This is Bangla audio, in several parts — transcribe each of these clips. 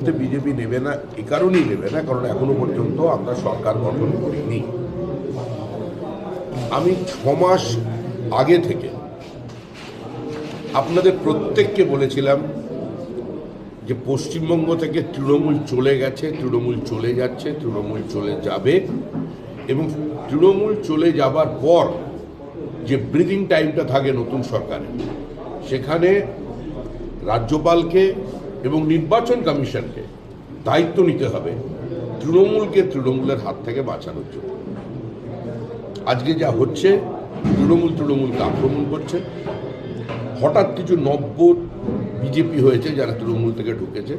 মুহূর্তে বিজেপি নেবে না, এই কারণেই নেবে না কারণ এখনো পর্যন্ত আমরা সরকার গঠন করিনি। আমি 6 মাস আগে থেকে আপনাদের প্রত্যেককে বলেছিলাম যে পশ্চিমবঙ্গ থেকে তৃণমূল চলে গেছে, তৃণমূল চলে যাচ্ছে, তৃণমূল চলে যাবে, এবং তৃণমূল চলে যাবার পর যে ব্রিদিং টাইমটা থাকে নতুন সরকারে, সেখানে রাজ্যপালকে এবং নির্বাচন কমিশনকে দায়িত্ব নিতে হবে তৃণমূলকে তৃণমূলের হাত থেকে বাঁচানোর জন্য। আজকে যা হচ্ছে, তৃণমূলকে আক্রমণ করছে। হঠাৎ কিছু নব্য বিজেপি হয়েছে যারা তৃণমূল থেকে ঢুকেছে,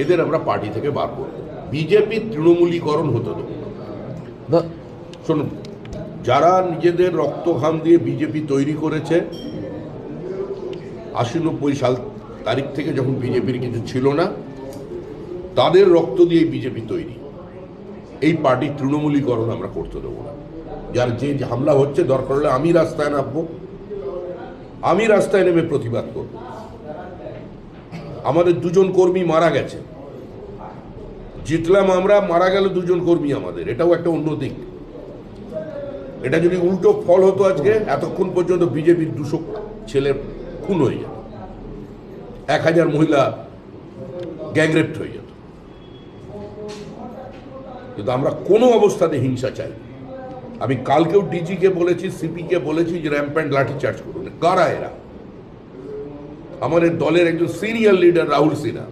এদের আমরা পার্টি থেকে বার করব। বিজেপি তৃণমূলীকরণ হতে দেবো না। শুনুন, যারা নিজেদের রক্ত ঘাম দিয়ে বিজেপি তৈরি করেছে, 80-90 সাল তারিখ থেকে যখন বিজেপির কিছু ছিল না, তাদের রক্ত দিয়ে বিজেপি তৈরি। এই পার্টি তৃণমূলীকরণ আমরা করতে দেবো না। যার যে হামলা হচ্ছে, দরকার হলে আমি রাস্তায় নামবো, আমি রাস্তায় নেমে প্রতিবাদ করব। আমাদের 2 কর্মী মারা গেছে, জিতলাম আমরা, মারা গেল 2 কর্মী আমাদের, এটাও একটা অন্য দিক। এটা যদি উল্টো ফল হতো, আজকে এতক্ষণ পর্যন্ত বিজেপির 200 ছেলে খুন হয়ে যেত, 1000 মহিলা গ্যাংরেপ্ট হয়ে যেত। কিন্তু আমরা কোনো অবস্থাতে হিংসা চাই। আমি কালকেও ডিজিকে বলেছি, সিপিকে বলেছি যে র্যাম্প্যান্ট লাঠিচার্জ করুন। কারা এরা? আমাদের দলের একজন সিনিয়র লিডার রাহুল সিনহা,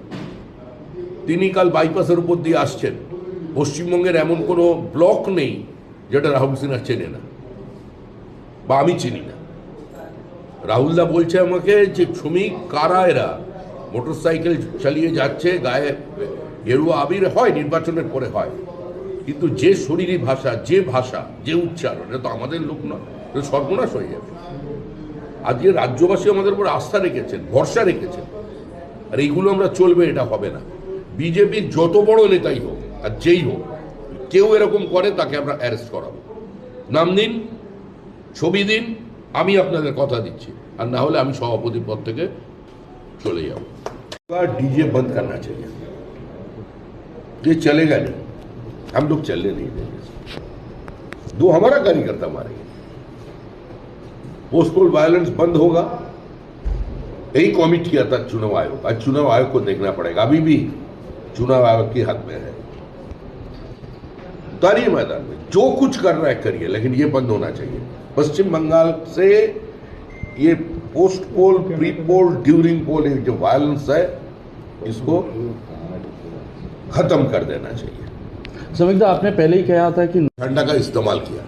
তিনি কাল বাইপাসের উপর দিয়ে আসছেন। পশ্চিমবঙ্গের এমন কোনো ব্লক নেই যেটা রাহুল সিনহা চেনে না বা আমি চিনি না। রাহুলদা বলছে আমাকে যে শ্রমিক কারা এরা, মোটরসাইকেল চালিয়ে যাচ্ছে, গায়ে গেরুয়া আবির হয়, নির্বাচনের পরে হয়, কিন্তু যে শরীরী ভাষা, যে উচ্চারণ, এটা তো আমাদের লোক নয়, এটা সর্বনাশ হয়ে যাবে। আজকে রাজ্যবাসী আমাদের উপর আস্থা রেখেছেন, ভরসা রেখেছেন, আর এইগুলো আমরা চলবে, এটা হবে না। বিজেপির যত বড় নেতাই হোক আর যেই হোক, কেউ এরকম করে তাকে আমরা অ্যারেস্ট করাবো। নাম দিন, ছবি দিন, আমি আপনাদের কথা দিচ্ছি, আর না হলে আমি সভাপতি পদ থেকে চলে যাব। डीजे बंद करना चाहिए, ये चलेगा नहीं, हम लोग चलने नहीं देंगे। 2 हमारा कार्यकर्ता मारेंगे, पोस्ट पोल वायलेंस बंद होगा। यही कमिट किया था चुनाव आयोग। आज चुनाव आयोग को देखना पड़ेगा, अभी भी चुनाव आयोग के हाथ में है। उतारिए मैदान में, जो कुछ कर रहा है करिए, लेकिन ये बंद होना चाहिए। पश्चिम बंगाल से ये post poll, pre poll, during poll, ये जो वायलेंस है, इसको खत्म कर देना चाहिए। समीक्षा, आपने पहले ही कहा था कि ठंडा का इस्तेमाल किया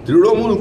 तृणमूल